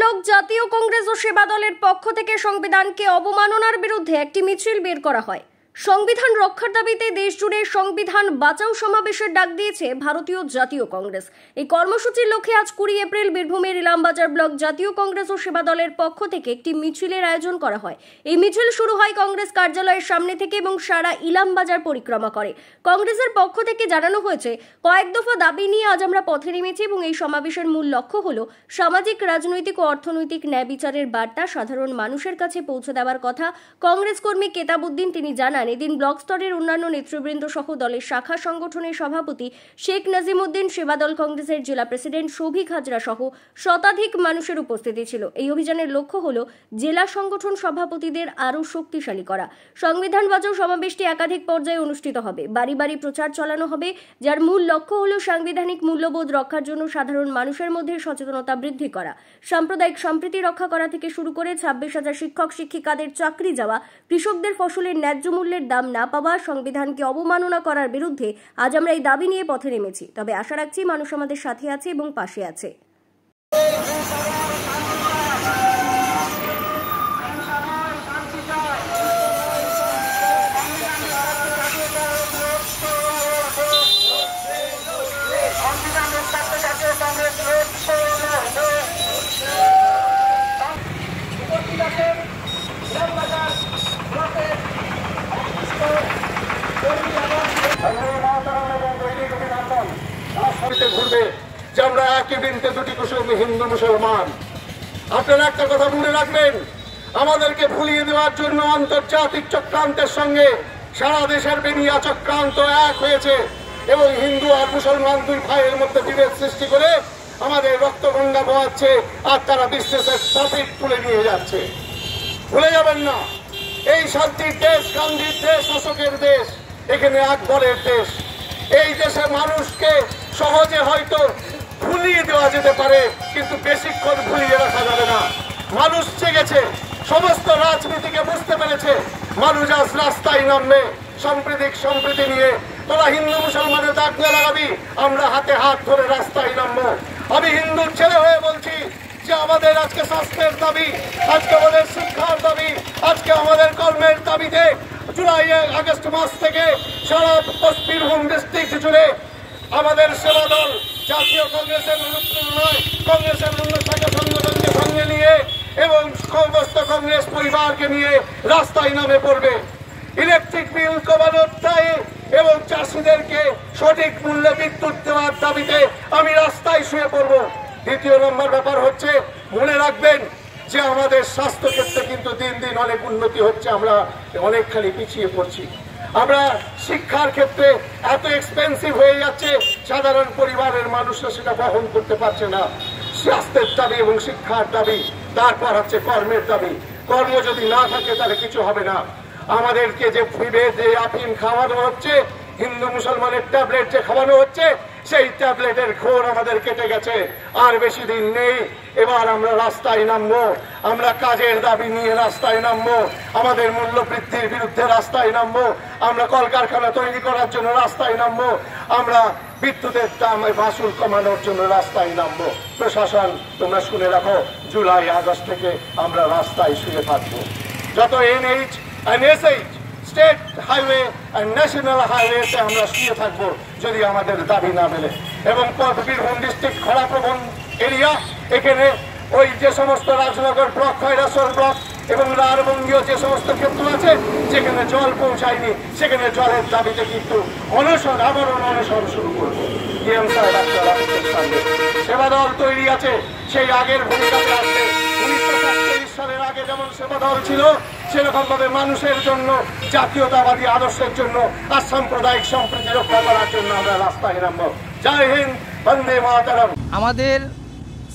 Block জাতীয় কংগ্রেস ও সেবা দলের পক্ষ থেকে সংবিধানকে অবমাননার বিরুদ্ধে একটি মিছিল বের করা হয়। সংবিধান রক্ষার দাবিতে দেশজুড়ে সংবিধান বাঁচাও সমাবেশের ডাক দিয়েছে ভারতীয় জাতীয় কংগ্রেস। এই কর্মসূচির লক্ষ্যে আজ 20 এপ্রিল বীরভূমের ইলামবাজার ব্লক জাতীয় কংগ্রেস ও সেবা দলের পক্ষ থেকে একটি মিছিলের আয়োজন করা হয়। এই মিছিল শুরু হয় কংগ্রেস কার্যালয়ের সামনে থেকে এবং সারা ইলামবাজার পরিক্রমা করে। কংগ্রেসের পক্ষ থেকে জানানো হয়েছে, কয়েক দফা দাবি নিয়ে আজ আমরা পথে নেমেছি এবং এই সমাবেশের মূল লক্ষ্য হলো সামাজিক, রাজনৈতিক ও অর্থনৈতিক ন্যায় বিচারের বার্তা সাধারণ মানুষের কাছে পৌঁছে দেওয়ার কথা কংগ্রেস কর্মী কেতাবউদ্দিন তিনি জানান। এদিন ব্লক স্তরের অন্যান্য নেতৃবৃন্দ সহ দলের শাখা সংগঠনের সভাপতি শেখ নাজিমউদ্দিন, সেবা দল কংগ্রেসের জেলা প্রেসিডেন্ট শফিক হাজরা সহ শতাধিক মানুষের উপস্থিতি ছিল। এই অভিযানের লক্ষ্য হলো জেলা সংগঠন সভাপতিদের আরও শক্তিশালী করা। সংবিধান বাঁচাও সমাবেশটি একাধিক পর্যায়ে অনুষ্ঠিত হবে। বাড়ি বাড়ি প্রচার চালানো হবে, যার মূল লক্ষ্য হলো সাংবিধানিক মূল্যবোধ রক্ষার জন্য সাধারণ মানুষের মধ্যে সচেতনতা বৃদ্ধি করা, সাম্প্রদায়িক সম্প্রীতি রক্ষা করা থেকে শুরু করে 26,000 শিক্ষক শিক্ষিকাদের চাকরি যাওয়া, কৃষকদের ফসলের ন্যায্য মূল্যের দাম না পাওয়া, সংবিধানকে অবমাননা করার বিরুদ্ধে আজ আমরা এই দাবি নিয়ে পথে নেমেছি। তবে আশা রাখছি মানুষ আমাদের সাথে আছে এবং পাশে আছে। ঘুরবে যে আমরা একই বৃন্তে দুটি কুসুম হিন্দু মুসলমান। আপনারা একটা কথা মনে রাখবেন, আমাদেরকে ভুলিয়ে দেওয়ার জন্য আন্তর্জাতিক চক্রান্তের সঙ্গে সারা দেশের বেনিয়া চক্রান্ত এক হয়েছে এবং হিন্দু আর মুসলমান দুই ভাইয়ের মধ্যে বিভেদ সৃষ্টি করে আমাদের রক্তগঙ্গা বহাচ্ছে আর তারা বিজনেসের প্রফিট তুলে নিয়ে যাচ্ছে। ভুলে যাবেন না, এই শান্তির দেশ, গান্ধীর দেশ, অশোকের দেশ, এখানে আকবরের দেশ। এই দেশের মানুষকে সহজে হয়তো ভুলিয়ে দেওয়া যেতে পারে, কিন্তু বেশিক্ষণ ভুলিয়ে রাখা যাবে না। মানুষ জেগেছে, সমস্ত রাজনীতিকে বুঝতে পেরেছে। মানুষ আজ রাস্তায় নামবে সম্প্রীতি নিয়ে। তোরা হিন্দু মুসলমানের দাগ না লাগাবি, আমরা হাতে হাত ধরে রাস্তায় নামবো। আমি হিন্দুর ছেলে হয়ে বলছি যে আমাদের আজকে স্বাস্থ্যের দাবি, আজকে আমাদের শিক্ষার দাবি, আজকে আমাদের কর্মের দাবিতে জুলাই আগস্ট মাস থেকে সারা বীরভূম ডিস্ট্রিক্ট জুড়ে আমাদের সেবা দল জাতীয় কংগ্রেসের কংগ্রেসের অন্য শাখা সংগঠনকে সঙ্গে নিয়ে এবং সমস্ত কংগ্রেস পরিবারকে নিয়ে রাস্তায় নামে পড়বে। ইলেকট্রিক বিল কমানোর দায়ে এবং চাষিদেরকে সঠিক মূল্যে বিদ্যুৎ দেওয়ার দাবিতে আমি রাস্তায় শুয়ে পড়ব। দ্বিতীয় নম্বর ব্যাপার হচ্ছে, মনে রাখবেন যে আমাদের স্বাস্থ্য ক্ষেত্রে কিন্তু দিন দিন অনেক উন্নতি হচ্ছে, আমরা অনেকখানি পিছিয়ে পড়ছি। আমরা শিক্ষার ক্ষেত্রে এত এক্সপেন্সিভ হয়ে যাচ্ছে, সাধারণ পরিবারের মানুষরা সেটা বহন করতে পারছে না। স্বাস্থ্যের দাবি এবং শিক্ষার দাবি, তারপর হচ্ছে কর্মের দাবি। কর্ম যদি না থাকে তাহলে কিছু হবে না। আমাদেরকে যে ফিবে যে আফিম খাওয়ানো হচ্ছে, হিন্দু মুসলমানের ট্যাবলেট যে খাওয়ানো হচ্ছে, সেই ট্যাবলেটের ঘোর আমাদের কেটে গেছে, আর বেশি দিন নেই। এবার আমরা রাস্তায় নামবো, আমরা কাজের দাবি নিয়ে রাস্তায় নামবো, আমাদের মূল্য বৃদ্ধির বিরুদ্ধে রাস্তায় নামবো, আমরা কলকারখানা তৈরি করার জন্য রাস্তায় নামবো, আমরা বিদ্যুতের দাম মাসুল কমানোর জন্য রাস্তায় নামবো। প্রশাসন, তোমরা শুনে রাখো, জুলাই আগস্ট থেকে আমরা রাস্তায় শুয়ে থাকবো। যত NH and SH state highway আর ন্যাশনাল হাইওয়েতে আমরা শুয়ে থাকবো যদি আমাদের দাবি না মেলে। এবং বীরভূম ডিস্ট্রিক্ট খরাপ্রবণ এরিয়া, এখানে ওই যে সমস্ত রাজনগর ব্লক, খয়রাসর ব্লক এবং রারবঙ্গীয় যে সমস্ত ক্ষেত্র আছে যেখানে জল পৌঁছায়নি, সেখানে জলের দাবিতে কিন্তু আমরণ অনশন শুরু করবো। সেবা দল তৈরি আছে, সেই আগের ভূমিকাতে আছে। 1947 সালের আগে যেমন সেবা দল ছিল, সেরকম ভাবে মানুষের জন্য, জাতীয়তাবাদী আদর্শের জন্য আর সাম্প্রদায়িক সম্প্রীতি রক্ষা করার জন্য আমরা রাস্তায় নামবো। জয় হিন্দ, বন্দে মাতরম। আমাদের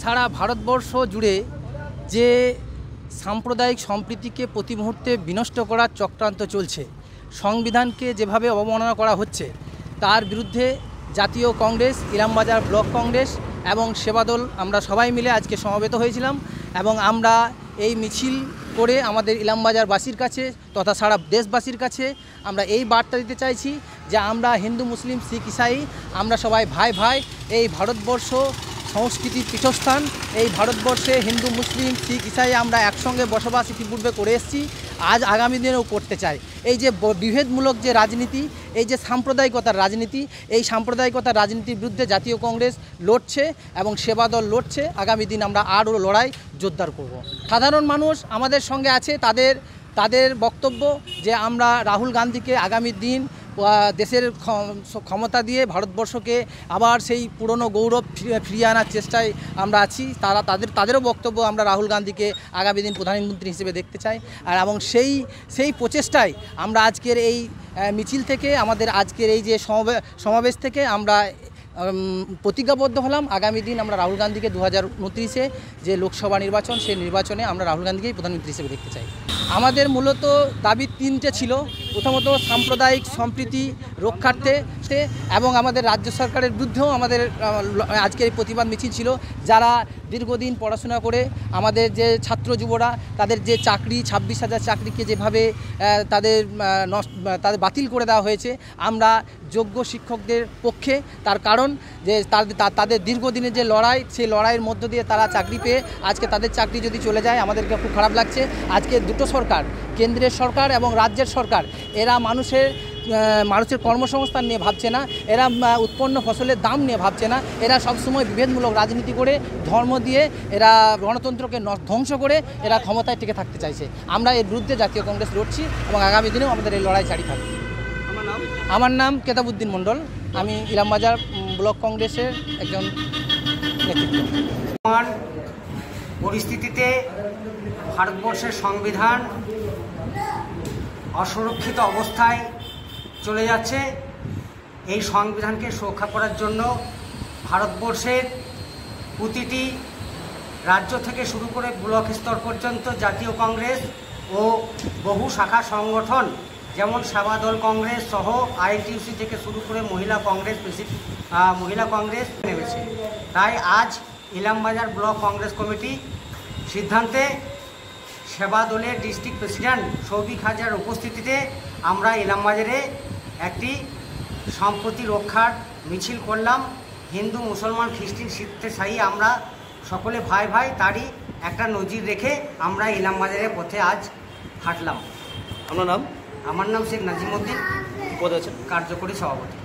সারা ভারতবর্ষ জুড়ে যে সাম্প্রদায়িক সম্প্রীতিকে প্রতি মুহূর্তে বিনষ্ট করার চক্রান্ত চলছে, সংবিধানকে যেভাবে অবমাননা করা হচ্ছে, তার বিরুদ্ধে জাতীয় কংগ্রেস, ইলামবাজার ব্লক কংগ্রেস এবং সেবা দল আমরা সবাই মিলে আজকে সমবেত হয়েছিলাম এবং আমরা এই মিছিল করে আমাদের ইলামবাজারবাসীর কাছে তথা সারা দেশবাসীর কাছে আমরা এই বার্তা দিতে চাইছি যে আমরা হিন্দু, মুসলিম, শিখ, ইসাই আমরা সবাই ভাই ভাই। এই ভারতবর্ষ সংস্কৃতির পীঠস্থান। এই ভারতবর্ষে হিন্দু, মুসলিম, শিখ, ইসাই আমরা একসঙ্গে বসবাস ইতিপূর্বে করে এসেছি, আজ আগামী দিনেও করতে চাই। এই যে বিভেদমূলক যে রাজনীতি, এই যে সাম্প্রদায়িকতার রাজনীতি, এই সাম্প্রদায়িকতার রাজনীতির বিরুদ্ধে জাতীয় কংগ্রেস লড়ছে এবং সেবা দল লড়ছে। আগামী দিন আমরা আরও লড়াই জোরদার করব। সাধারণ মানুষ আমাদের সঙ্গে আছে, তাদের বক্তব্য যে আমরা রাহুল গান্ধীকে আগামী দিন দেশের ক্ষমতা দিয়ে ভারতবর্ষকে আবার সেই পুরনো গৌরব ফিরিয়ে আনার চেষ্টায় আমরা আছি। তাদেরও বক্তব্য আমরা রাহুল গান্ধীকে আগামী দিন প্রধানমন্ত্রী হিসেবে দেখতে চাই। আর এবং সেই প্রচেষ্টায় আমরা আজকের এই মিছিল থেকে, আমাদের আজকের এই যে সমাবেশ থেকে আমরা প্রতিজ্ঞাবদ্ধ হলাম, আগামী দিন আমরা রাহুল গান্ধীকে 2029-এ যে লোকসভা নির্বাচন, সেই নির্বাচনে আমরা রাহুল গান্ধীকেই প্রধানমন্ত্রী হিসেবে দেখতে চাই। আমাদের মূলত দাবি 3টে ছিল। প্রথমত সাম্প্রদায়িক সম্প্রীতি রক্ষার্থে এবং আমাদের রাজ্য সরকারের বিরুদ্ধেও আমাদের আজকের এই প্রতিবাদ মিছিল ছিল। যারা দীর্ঘদিন পড়াশোনা করে আমাদের যে ছাত্র যুবরা, তাদের যে চাকরি 26,000 চাকরিকে যেভাবে তাদের বাতিল করে দেওয়া হয়েছে, আমরা যোগ্য শিক্ষকদের পক্ষে। তার কারণ যে তাদের দীর্ঘদিনের যে লড়াই, সেই লড়াইয়ের মধ্য দিয়ে তারা চাকরি পেয়ে আজকে তাদের চাকরি যদি চলে যায় আমাদেরকে খুব খারাপ লাগছে। আজকে দুটো সরকার, কেন্দ্রের সরকার এবং রাজ্যের সরকার, এরা মানুষের কর্মসংস্থান নিয়ে ভাবছে না, এরা উৎপন্ন ফসলের দাম নিয়ে ভাবছে না, এরা সবসময় বিভেদমূলক রাজনীতি করে, ধর্ম দিয়ে এরা গণতন্ত্রকে ধ্বংস করে এরা ক্ষমতায় টিকে থাকতে চাইছে। আমরা এর বিরুদ্ধে জাতীয় কংগ্রেস লড়ছি এবং আগামী দিনেও আমাদের এই লড়াই জারি থাকবে। আমার নাম কেতাবউদ্দিন মণ্ডল, আমি ইলামবাজার ব্লক কংগ্রেসের একজন নেতৃত্ব। বর্তমান পরিস্থিতিতে ভারতবর্ষের সংবিধান অসুরক্ষিত অবস্থায় চলে যাচ্ছে। এই সংবিধানকে সুরক্ষা করার জন্য ভারতবর্ষের প্রতিটি রাজ্য থেকে শুরু করে ব্লক স্তর পর্যন্ত জাতীয় কংগ্রেস ও বহু শাখা সংগঠন যেমন সেবা দল কংগ্রেস সহ আইটিউসি থেকে শুরু করে মহিলা কংগ্রেস নেমেছে। তাই আজ ইলামবাজার ব্লক কংগ্রেস কমিটি সিদ্ধান্তে সেবা দলের ডিস্ট্রিক্ট প্রেসিডেন্ট সৌভিক হাজার উপস্থিতিতে আমরা ইলামবাজারে একটি সম্প্রীতি রক্ষার মিছিল করলাম। হিন্দু, মুসলমান, খ্রিস্টান, শিখ, ইসাই আমরা সকলে ভাই ভাই, তারই একটা নজির রেখে আমরা ইলামবাজারের পথে আজ হাঁটলাম। আপনার নাম? আমার নাম শেখ নাজিমউদ্দিন, কোথায় আছেন? কার্যকরী সভাপতি।